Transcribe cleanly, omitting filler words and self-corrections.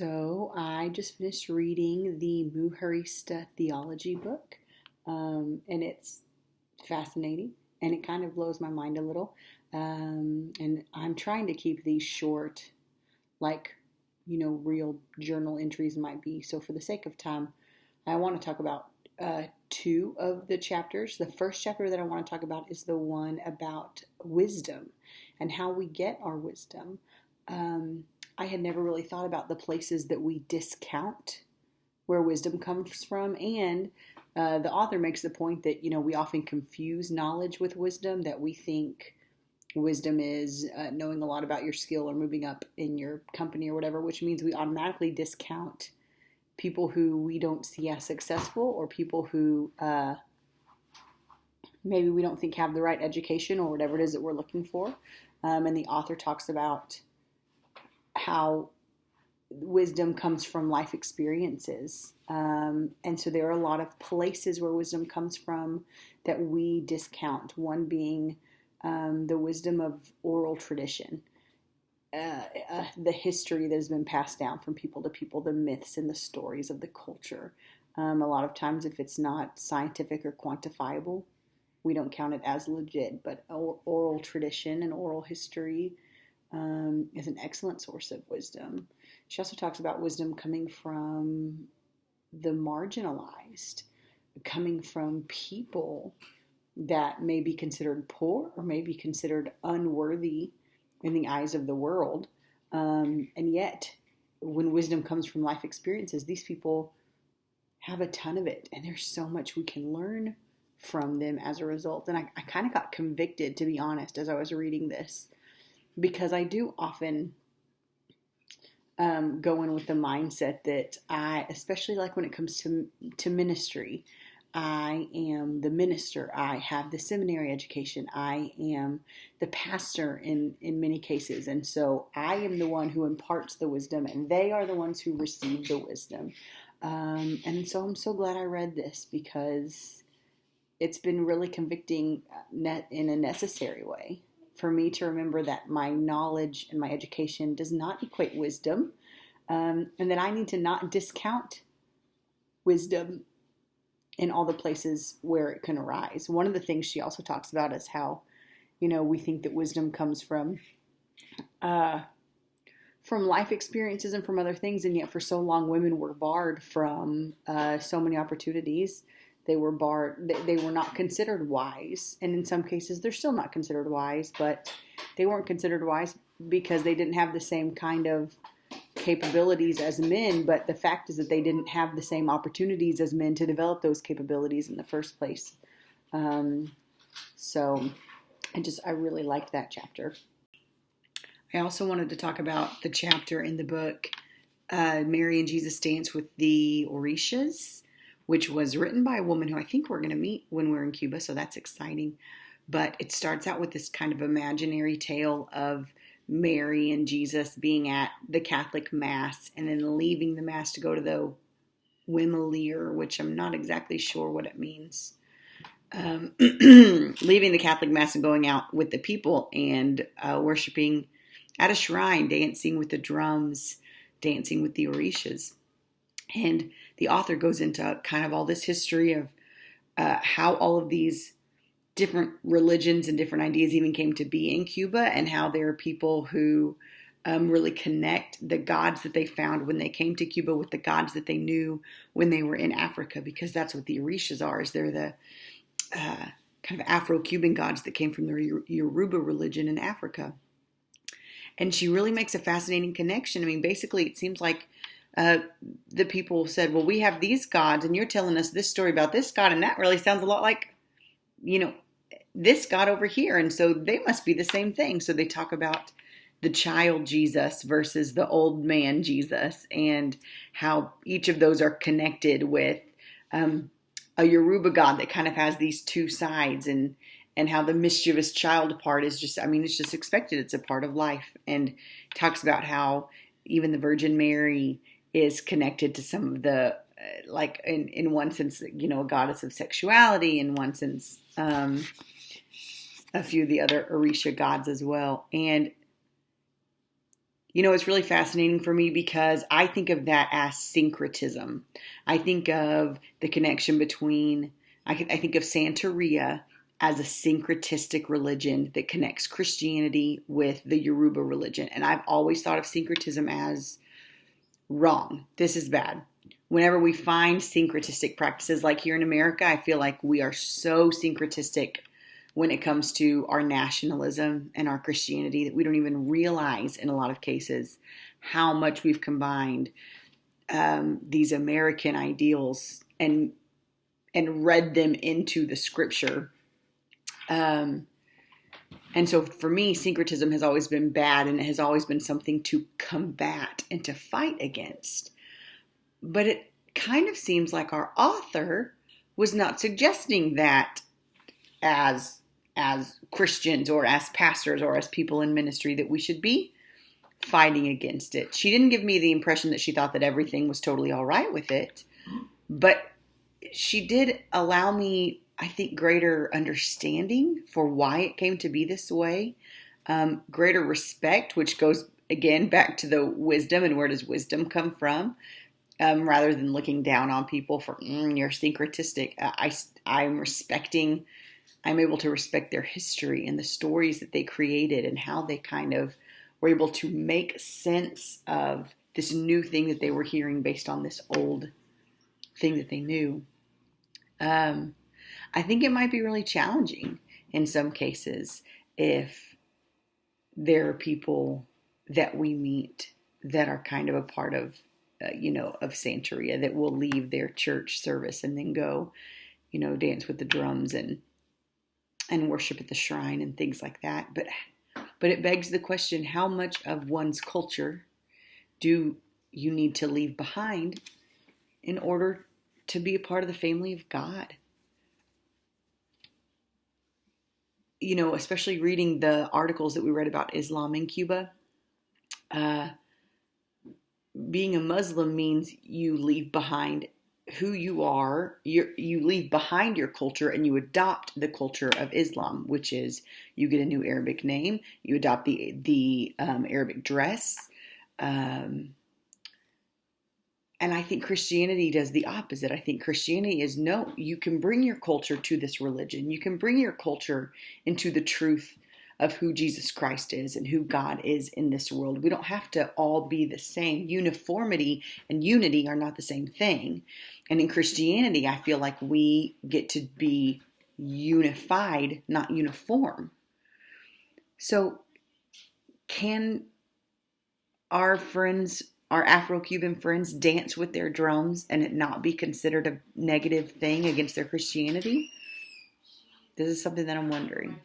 So I just finished reading the Muharista Theology book, and it's fascinating, and it kind of blows my mind a little. And I'm trying to keep these short, like, real journal entries might be. So for the sake of time, I want to talk about two of the chapters. The first chapter that I want to talk about is the one about wisdom and how we get our wisdom. I had never really thought about the places that we discount where wisdom comes from. And the author makes the point that, we often confuse knowledge with wisdom, that we think wisdom is knowing a lot about your skill or moving up in your company or whatever, which means we automatically discount people who we don't see as successful, or people who maybe we don't think have the right education or whatever it is that we're looking for. And the author talks about how wisdom comes from life experiences. And so there are a lot of places where wisdom comes from that we discount. One being the wisdom of oral tradition, the history that has been passed down from people to people, the myths and the stories of the culture. A lot of times, if it's not scientific or quantifiable, we don't count it as legit. But oral tradition and oral history is an excellent source of wisdom. She also talks about wisdom coming from the marginalized, coming from people that may be considered poor or may be considered unworthy in the eyes of the world. And yet, when wisdom comes from life experiences, these people have a ton of it, and there's so much we can learn from them as a result. And I kind of got convicted, to be honest, as I was reading this, because I do often go in with the mindset that especially like when it comes to ministry, I am the minister. I have the seminary education. I am the pastor in many cases. And so I am the one who imparts the wisdom, and they are the ones who receive the wisdom. And so I'm so glad I read this, because it's been really convicting in a necessary way for me to remember that my knowledge and my education does not equate wisdom, and that I need to not discount wisdom in all the places where it can arise. One of the things she also talks about is how, we think that wisdom comes from life experiences and from other things, and yet for so long women were barred from so many opportunities. They were barred. They were not considered wise, and in some cases they're still not considered wise, but they weren't considered wise because they didn't have the same kind of capabilities as men. But the fact is that they didn't have the same opportunities as men to develop those capabilities in the first place. So I really liked that chapter. I also wanted to talk about the chapter in the book, Mary and Jesus Dance with the Orishas, which was written by a woman who I think we're going to meet when we're in Cuba, so that's exciting. But it starts out with this kind of imaginary tale of Mary and Jesus being at the Catholic Mass and then leaving the Mass to go to the Wimelier, which I'm not exactly sure what it means. Leaving the Catholic Mass and going out with the people and worshiping at a shrine, dancing with the drums, dancing with the Orishas. And the author goes into kind of all this history of how all of these different religions and different ideas even came to be in Cuba, and how there are people who really connect the gods that they found when they came to Cuba with the gods that they knew when they were in Africa, because that's what the Orishas are. Is they're the kind of Afro-Cuban gods that came from the Yoruba religion in Africa. And she really makes a fascinating connection. I mean, basically, it seems like the people said, well, we have these gods, and you're telling us this story about this god, and that really sounds a lot like, this God over here. And so they must be the same thing. So they talk about the child Jesus versus the old man Jesus, and how each of those are connected with a Yoruba God that kind of has these two sides, and how the mischievous child part is just, it's just expected. It's a part of life. And talks about how even the Virgin Mary is connected to some of the, like in one sense, a goddess of sexuality, in one sense, a few of the other Orisha gods as well. And It's really fascinating for me because I think of that as syncretism. I think of the connection between, I think of Santeria as a syncretistic religion that connects Christianity with the Yoruba religion. And I've always thought of syncretism as wrong. This is bad. Whenever we find syncretistic practices, like here in America, I feel like we are so syncretistic when it comes to our nationalism and our Christianity that we don't even realize in a lot of cases how much we've combined these American ideals and read them into the scripture. And so for me, syncretism has always been bad, and it has always been something to combat and to fight against. But it kind of seems like our author was not suggesting that as Christians or as pastors or as people in ministry that we should be fighting against it. She didn't give me the impression that she thought that everything was totally all right with it, but she did allow me, I think, greater understanding for why it came to be this way, greater respect, which goes again back to the wisdom and where does wisdom come from, rather than looking down on people for you're syncretistic. I'm able to respect their history and the stories that they created and how they kind of were able to make sense of this new thing that they were hearing based on this old thing that they knew. I think it might be really challenging in some cases if there are people that we meet that are kind of a part of, of Santeria, that will leave their church service and then go, dance with the drums and worship at the shrine and things like that. But it begs the question, how much of one's culture do you need to leave behind in order to be a part of the family of God? Especially reading the articles that we read about Islam in Cuba, being a Muslim means you leave behind who you are. You leave behind your culture and you adopt the culture of Islam, which is you get a new Arabic name, you adopt the Arabic dress, and I think Christianity does the opposite. I think Christianity is, no, you can bring your culture to this religion. You can bring your culture into the truth of who Jesus Christ is and who God is in this world. We don't have to all be the same. Uniformity and unity are not the same thing. And in Christianity, I feel like we get to be unified, not uniform. So can our Afro-Cuban friends dance with their drums and it not be considered a negative thing against their Christianity? This is something that I'm wondering.